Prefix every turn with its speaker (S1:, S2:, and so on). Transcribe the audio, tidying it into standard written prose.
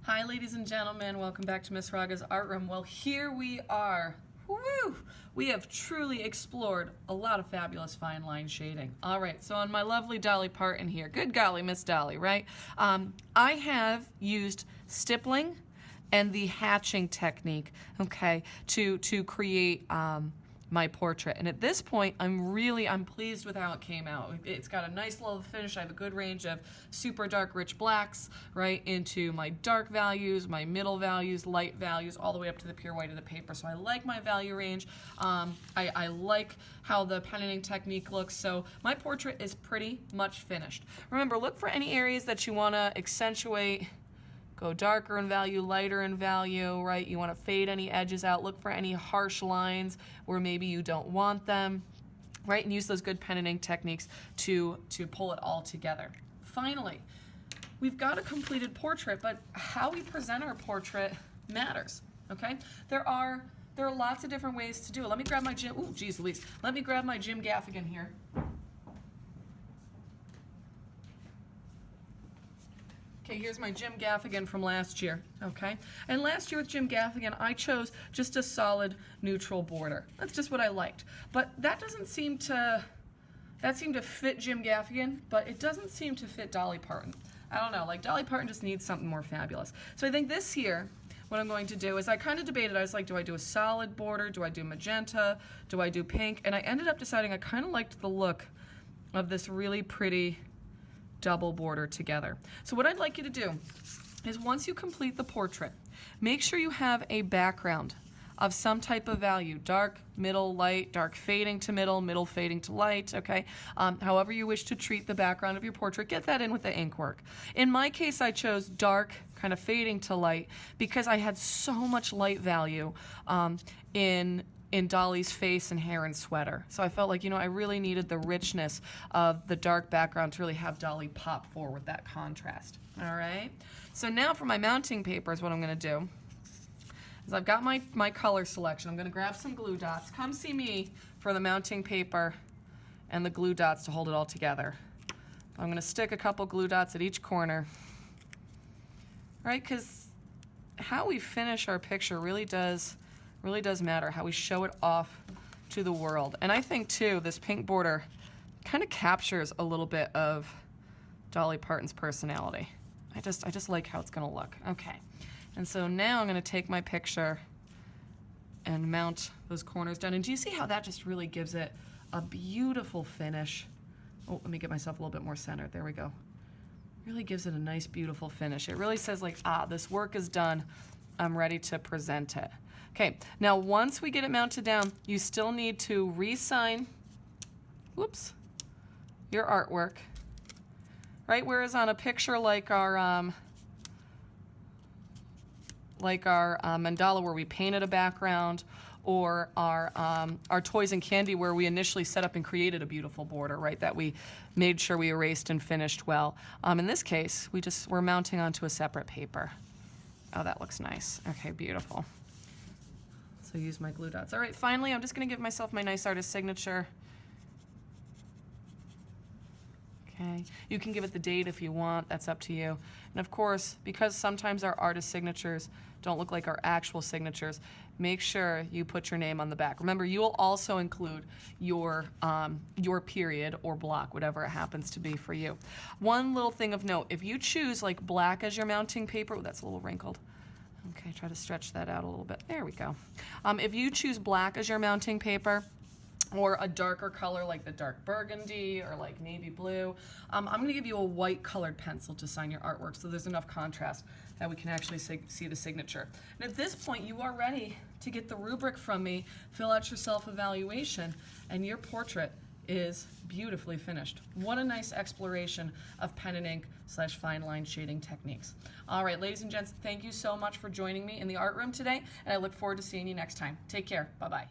S1: Hi ladies and gentlemen, welcome back to Miss Raga's Art Room. Well, here we are. Woo! We have truly explored a lot of fabulous fine line shading. All right, so on my lovely Dolly Parton here, good golly, Miss Dolly, right? I have used stippling and the hatching technique, okay, to create my portrait. And at this point, I'm pleased with how it came out. It's got a nice level of finish. I have a good range of super dark, rich blacks, right, into my dark values, my middle values, light values, all the way up to the pure white of the paper. So I like my value range. I like how the pen and ink technique looks. So my portrait is pretty much finished. Remember, look for any areas that you want to accentuate. Go darker in value, lighter in value, right? You want to fade any edges out. Look for any harsh lines where maybe you don't want them, right? And use those good pen and ink techniques to pull it all together. Finally, we've got a completed portrait, but how we present our portrait matters, okay? There are lots of different ways to do it. Let me grab my Jim, ooh, geez Louise. Let me grab my Jim Gaffigan here. Okay, here's my Jim Gaffigan from last year, okay? And last year with Jim Gaffigan, I chose just a solid neutral border. That's just what I liked. But that seemed to fit Jim Gaffigan, but it doesn't seem to fit Dolly Parton. I don't know, like Dolly Parton just needs something more fabulous. So I think this year, what I'm going to do is I kind of debated, I was like, do I do a solid border? Do I do magenta? Do I do pink? And I ended up deciding I kind of liked the look of this really pretty double border together. So what I'd like you to do is once you complete the portrait, make sure you have a background of some type of value, dark, middle, light, dark fading to middle, middle fading to light, okay? However you wish to treat the background of your portrait, get that in with the ink work. In my case, I chose dark, kind of fading to light, because I had so much light value in Dolly's face and hair and sweater. So I felt like, I really needed the richness of the dark background to really have Dolly pop forward with that contrast. All right? So now for my mounting papers, what I'm gonna do is I've got my color selection. I'm gonna grab some glue dots. Come see me for the mounting paper and the glue dots to hold it all together. I'm gonna stick a couple glue dots at each corner, right? Because how we finish our picture really does matter, how we show it off to the world. And I think too, this pink border kind of captures a little bit of Dolly Parton's personality. I just like how it's gonna look. Okay, and so now I'm gonna take my picture and mount those corners down. And do you see how that just really gives it a beautiful finish? Oh, let me get myself a little bit more centered. There we go. Really gives it a nice, beautiful finish. It really says like, this work is done. I'm ready to present it. Okay, now once we get it mounted down, you still need to re-sign, whoops, your artwork, right? Whereas on a picture like our mandala where we painted a background, or our toys and candy where we initially set up and created a beautiful border, right? That we made sure we erased and finished well. In this case, we're mounting onto a separate paper. Oh, that looks nice. Okay, beautiful. So use my glue dots. All right, finally, I'm just gonna give myself my nice artist signature. Okay, you can give it the date if you want, that's up to you. And of course, because sometimes our artist signatures don't look like our actual signatures, make sure you put your name on the back. Remember, you will also include your period or block, whatever it happens to be for you. One little thing of note, if you choose like black as your mounting paper, that's a little wrinkled. Okay, try to stretch that out a little bit. There we go. If you choose black as your mounting paper, or a darker color like the dark burgundy or like navy blue, I'm gonna give you a white colored pencil to sign your artwork so there's enough contrast that we can actually see the signature. And at this point, you are ready to get the rubric from me, fill out your self-evaluation, and your portrait is beautifully finished. What a nice exploration of pen and ink / fine line shading techniques. All right, ladies and gents, thank you so much for joining me in the art room today, and I look forward to seeing you next time. Take care. Bye-bye.